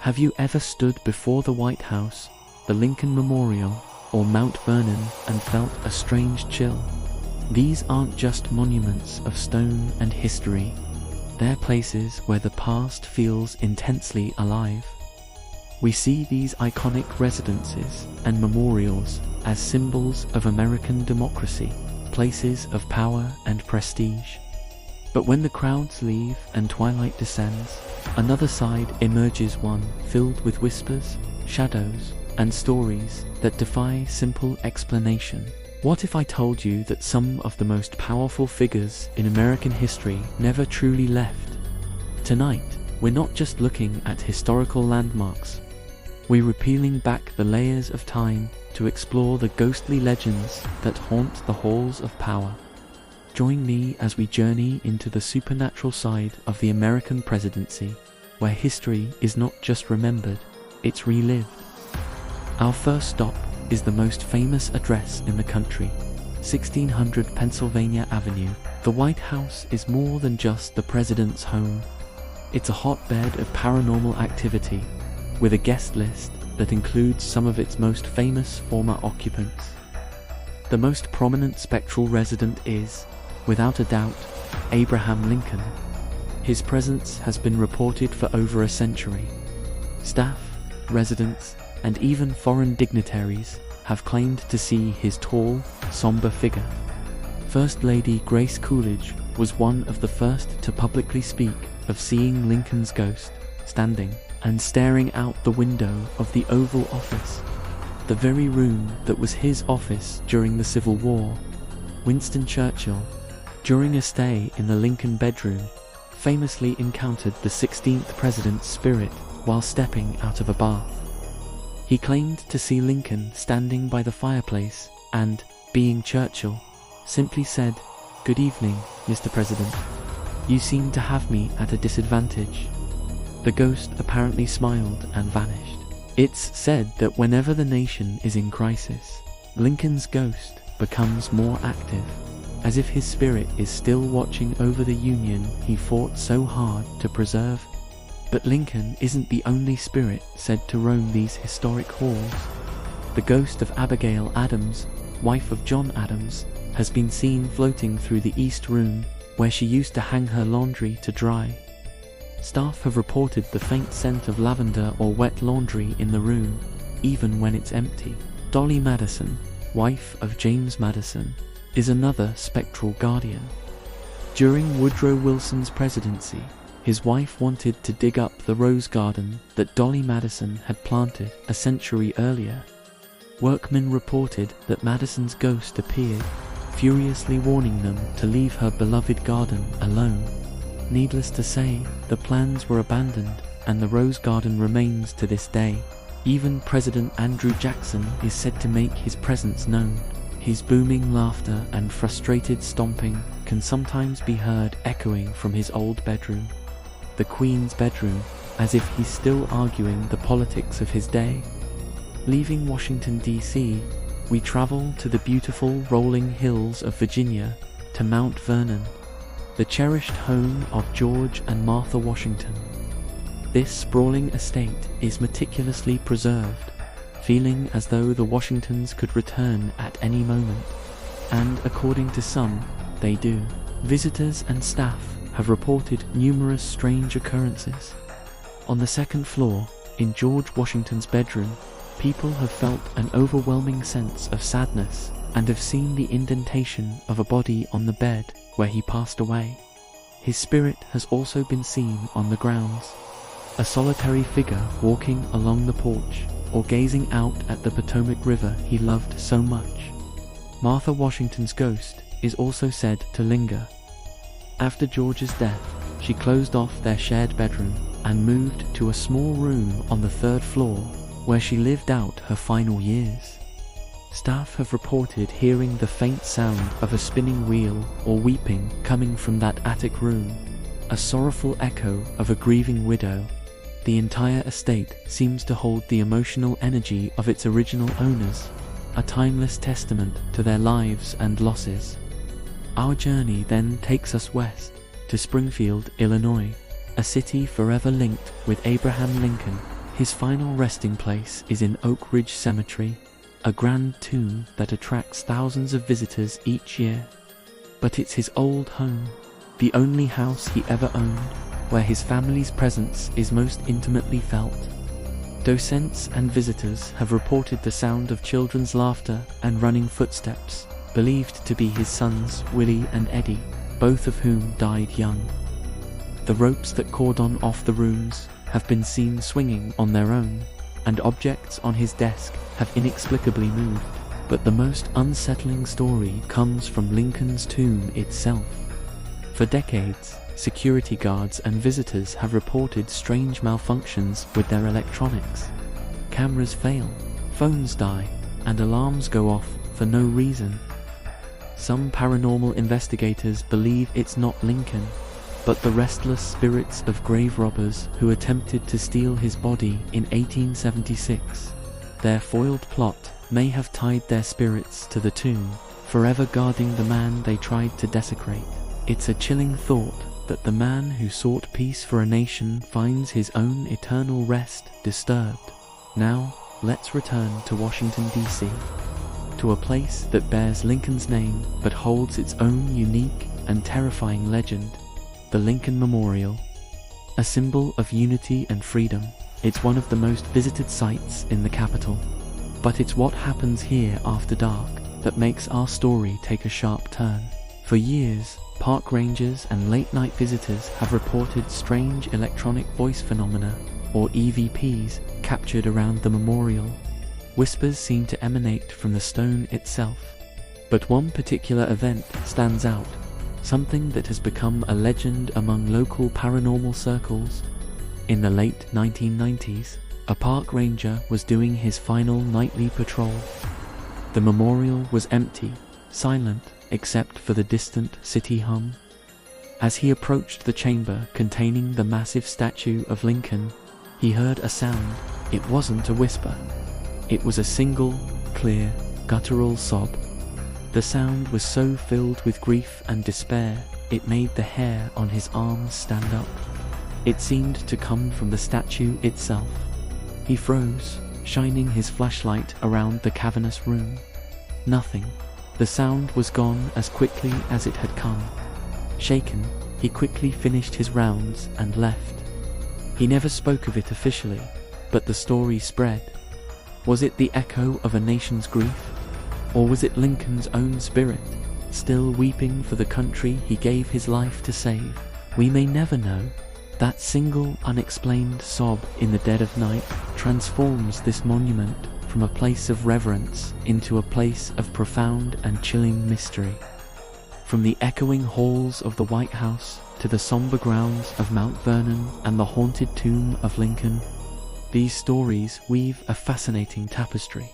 Have you ever stood before the White House, the Lincoln Memorial, or Mount Vernon and felt a strange chill? These aren't just monuments of stone and history. They're places where the past feels intensely alive. We see these iconic residences and memorials as symbols of American democracy, places of power and prestige. But when the crowds leave and twilight descends, another side emerges, one filled with whispers, shadows, and stories that defy simple explanation. What if I told you that some of the most powerful figures in American history never truly left? Tonight, we're not just looking at historical landmarks. We're peeling back the layers of time to explore the ghostly legends that haunt the halls of power. Join me as we journey into the supernatural side of the American presidency, where history is not just remembered, it's relived. Our first stop is the most famous address in the country, 1600 Pennsylvania Avenue. The White House is more than just the president's home. It's a hotbed of paranormal activity, with a guest list that includes some of its most famous former occupants. The most prominent spectral resident is, without a doubt, Abraham Lincoln. His presence has been reported for over a century. Staff, residents, and even foreign dignitaries have claimed to see his tall, somber figure. First Lady Grace Coolidge was one of the first to publicly speak of seeing Lincoln's ghost, standing and staring out the window of the Oval Office, the very room that was his office during the Civil War. Winston Churchill, during a stay in the Lincoln bedroom, famously encountered the 16th president's spirit while stepping out of a bath. He claimed to see Lincoln standing by the fireplace and, being Churchill, simply said, "Good evening, Mr. President. You seem to have me at a disadvantage." The ghost apparently smiled and vanished. It's said that whenever the nation is in crisis, Lincoln's ghost becomes more active, as if his spirit is still watching over the Union he fought so hard to preserve. But Lincoln isn't the only spirit said to roam these historic halls. The ghost of Abigail Adams, wife of John Adams, has been seen floating through the East Room, where she used to hang her laundry to dry. Staff have reported the faint scent of lavender or wet laundry in the room, even when it's empty. Dolly Madison, wife of James Madison, is another spectral guardian. During Woodrow Wilson's presidency, his wife wanted to dig up the rose garden that Dolly Madison had planted a century earlier. Workmen reported that Madison's ghost appeared, furiously warning them to leave her beloved garden alone. Needless to say, the plans were abandoned, and the rose garden remains to this day. Even President Andrew Jackson is said to make his presence known. His booming laughter and frustrated stomping can sometimes be heard echoing from his old bedroom, the Queen's bedroom, as if he's still arguing the politics of his day. Leaving Washington, D.C., we travel to the beautiful rolling hills of Virginia, to Mount Vernon, the cherished home of George and Martha Washington. This sprawling estate is meticulously preserved, feeling as though the Washingtons could return at any moment. And according to some, they do. Visitors and staff have reported numerous strange occurrences. On the second floor, in George Washington's bedroom, people have felt an overwhelming sense of sadness and have seen the indentation of a body on the bed where he passed away. His spirit has also been seen on the grounds, a solitary figure walking along the porch or gazing out at the Potomac River he loved so much. Martha Washington's ghost is also said to linger. After George's death, she closed off their shared bedroom and moved to a small room on the third floor where she lived out her final years. Staff have reported hearing the faint sound of a spinning wheel or weeping coming from that attic room, a sorrowful echo of a grieving widow. The entire estate seems to hold the emotional energy of its original owners, a timeless testament to their lives and losses. Our journey then takes us west to Springfield, Illinois, a city forever linked with Abraham Lincoln, His final resting place is in Oak Ridge Cemetery, a grand tomb that attracts thousands of visitors each year. But it's his old home, the only house he ever owned, where his family's presence is most intimately felt. Docents and visitors have reported the sound of children's laughter and running footsteps, believed to be his sons Willie and Eddie, both of whom died young. The ropes that cordon off the rooms have been seen swinging on their own, and objects on his desk have inexplicably moved. But the most unsettling story comes from Lincoln's tomb itself. For decades, security guards and visitors have reported strange malfunctions with their electronics. Cameras fail, phones die, and alarms go off for no reason. Some paranormal investigators believe it's not Lincoln, but the restless spirits of grave robbers who attempted to steal his body in 1876. Their foiled plot may have tied their spirits to the tomb, forever guarding the man they tried to desecrate. It's a chilling thought that the man who sought peace for a nation finds his own eternal rest disturbed. Now, let's return to Washington, D.C., to a place that bears Lincoln's name but holds its own unique and terrifying legend, the Lincoln Memorial. A symbol of unity and freedom, it's one of the most visited sites in the capital. But it's what happens here after dark that makes our story take a sharp turn. For years, park rangers and late-night visitors have reported strange electronic voice phenomena, or EVPs, captured around the memorial. Whispers seem to emanate from the stone itself. But one particular event stands out, something that has become a legend among local paranormal circles. In the late 1990s, a park ranger was doing his final nightly patrol. The memorial was empty, silent, except for the distant city hum. As he approached the chamber containing the massive statue of Lincoln, he heard a sound. It wasn't a whisper. It was a single, clear, guttural sob. The sound was so filled with grief and despair, it made the hair on his arms stand up. It seemed to come from the statue itself. He froze, shining his flashlight around the cavernous room. Nothing. The sound was gone as quickly as it had come. Shaken, he quickly finished his rounds and left. He never spoke of it officially, but the story spread. Was it the echo of a nation's grief? Or was it Lincoln's own spirit, still weeping for the country he gave his life to save? We may never know. That single unexplained sob in the dead of night transforms this monument from a place of reverence into a place of profound and chilling mystery. From the echoing halls of the White House to the somber grounds of Mount Vernon and the haunted tomb of Lincoln, these stories weave a fascinating tapestry.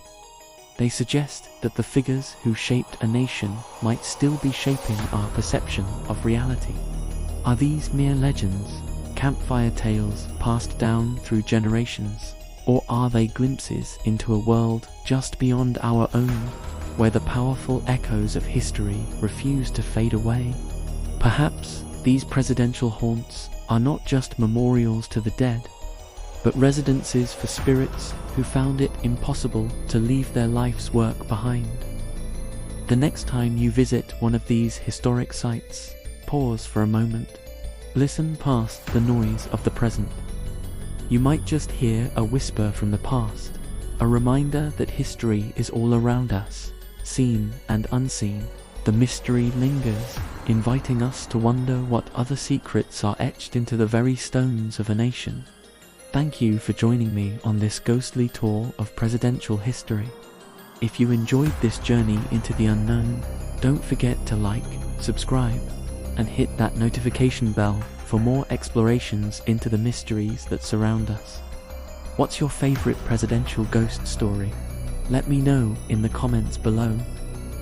They suggest that the figures who shaped a nation might still be shaping our perception of reality. Are these mere legends, campfire tales passed down through generations, or are they glimpses into a world just beyond our own, where the powerful echoes of history refuse to fade away? Perhaps these presidential haunts are not just memorials to the dead, but residences for spirits who found it impossible to leave their life's work behind. The next time you visit one of these historic sites, pause for a moment. Listen past the noise of the present. You might just hear a whisper from the past, a reminder that history is all around us, seen and unseen. The mystery lingers, inviting us to wonder what other secrets are etched into the very stones of a nation. Thank you for joining me on this ghostly tour of presidential history. If you enjoyed this journey into the unknown, don't forget to like, subscribe, and hit that notification bell for more explorations into the mysteries that surround us. What's your favorite presidential ghost story? Let me know in the comments below.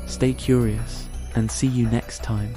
Stay curious, and see you next time.